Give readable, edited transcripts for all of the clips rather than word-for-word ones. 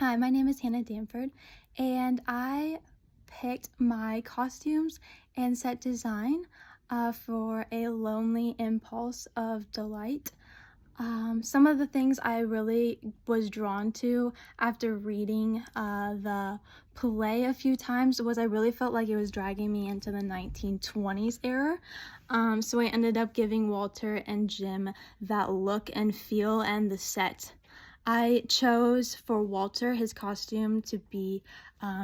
Hi, my name is Hannah Danford, and I picked my costumes and set design for A Lonely Impulse of Delight. Some of the things I really was drawn to after reading the play a few times was I really felt like it was dragging me into the 1920s era. So I ended up giving Walter and Jim that look and feel and the set. I chose for Walter his costume to be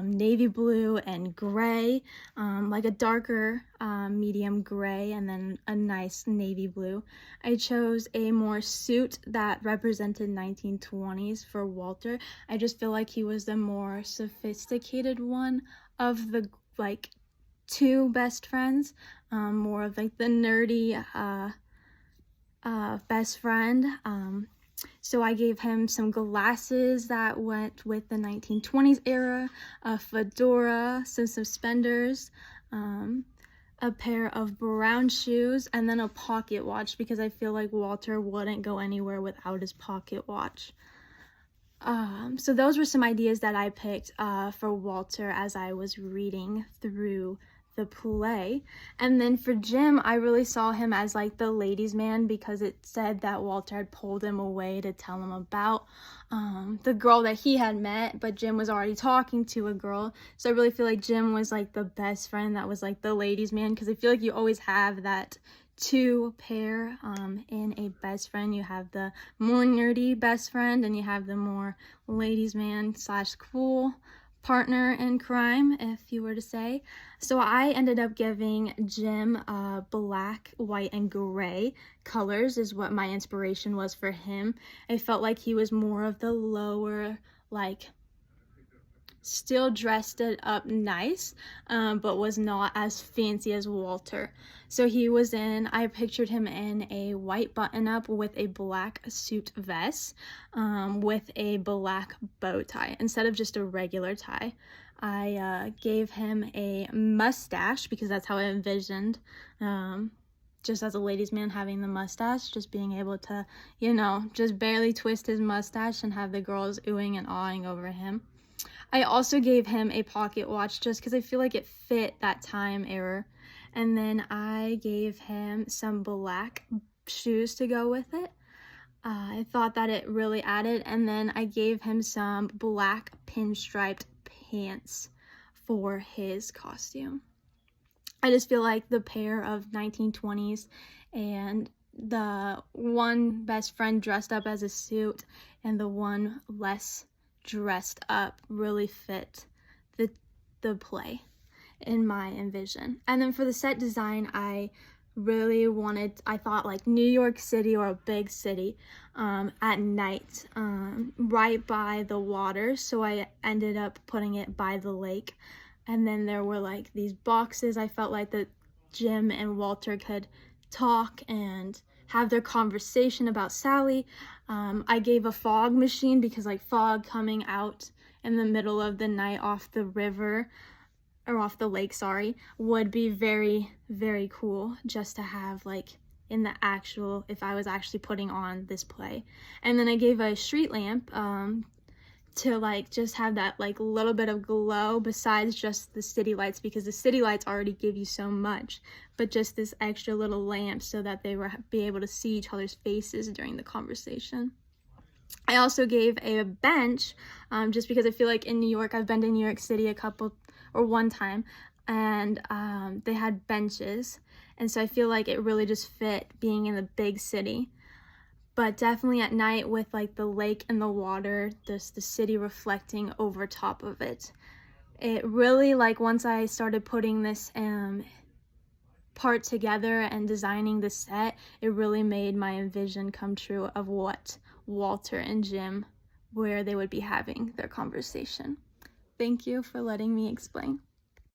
navy blue and gray, like a darker medium gray and then a nice navy blue. I chose a more suit that represented 1920s for Walter. I just feel like he was the more sophisticated one of the two best friends, more of like the nerdy best friend. So I gave him some glasses that went with the 1920s era, a fedora, some suspenders, a pair of brown shoes, and then a pocket watch because I feel like Walter wouldn't go anywhere without his pocket watch. So those were some ideas that I picked for Walter as I was reading through the play. And then for Jim, I really saw him as like the ladies' man because it said that Walter had pulled him away to tell him about the girl that he had met, but Jim was already talking to a girl. So I really feel like Jim was like the best friend that was like the ladies' man, because I feel like you always have that two pair in a best friend. You have the more nerdy best friend and you have the more ladies' man / cool partner in crime, if you were to say. So I ended up giving Jim black, white, and gray colors is what my inspiration was for him. I felt like he was more of the lower, like, still dressed it up nice, but was not as fancy as Walter. So I pictured him in a white button-up with a black suit vest, with a black bow tie instead of just a regular tie. I gave him a mustache because that's how I envisioned, just as a ladies' man having the mustache, just being able to, just barely twist his mustache and have the girls oohing and awing over him. I also gave him a pocket watch just because I feel like it fit that time era. And then I gave him some black shoes to go with it. I thought that it really added. And then I gave him some black pinstriped pants for his costume. I just feel like the pair of 1920s and the one best friend dressed up as a suit and the one less dressed up really fit the play in my envision. And then for the set design, I thought like New York City or a big city at night, right by the water. So I ended up putting it by the lake. And then there were like these boxes. I felt like that Jim and Walter could talk and have their conversation about Sally. I gave a fog machine because like fog coming out in the middle of the night off the river, or off the lake, sorry, would be very, very cool just to have like in the actual, if I was actually putting on this play. And then I gave a street lamp to like just have that like little bit of glow besides just the city lights, because the city lights already give you so much, but just this extra little lamp so that they would be able to see each other's faces during the conversation. I also gave a bench just because I feel like in New York, I've been to New York City one time, and they had benches, and so I feel like it really just fit being in the big city. But definitely at night with like the lake and the water, just the city reflecting over top of it. It really, like, once I started putting this part together and designing the set, it really made my vision come true of what Walter and Jim, where they would be having their conversation. Thank you for letting me explain.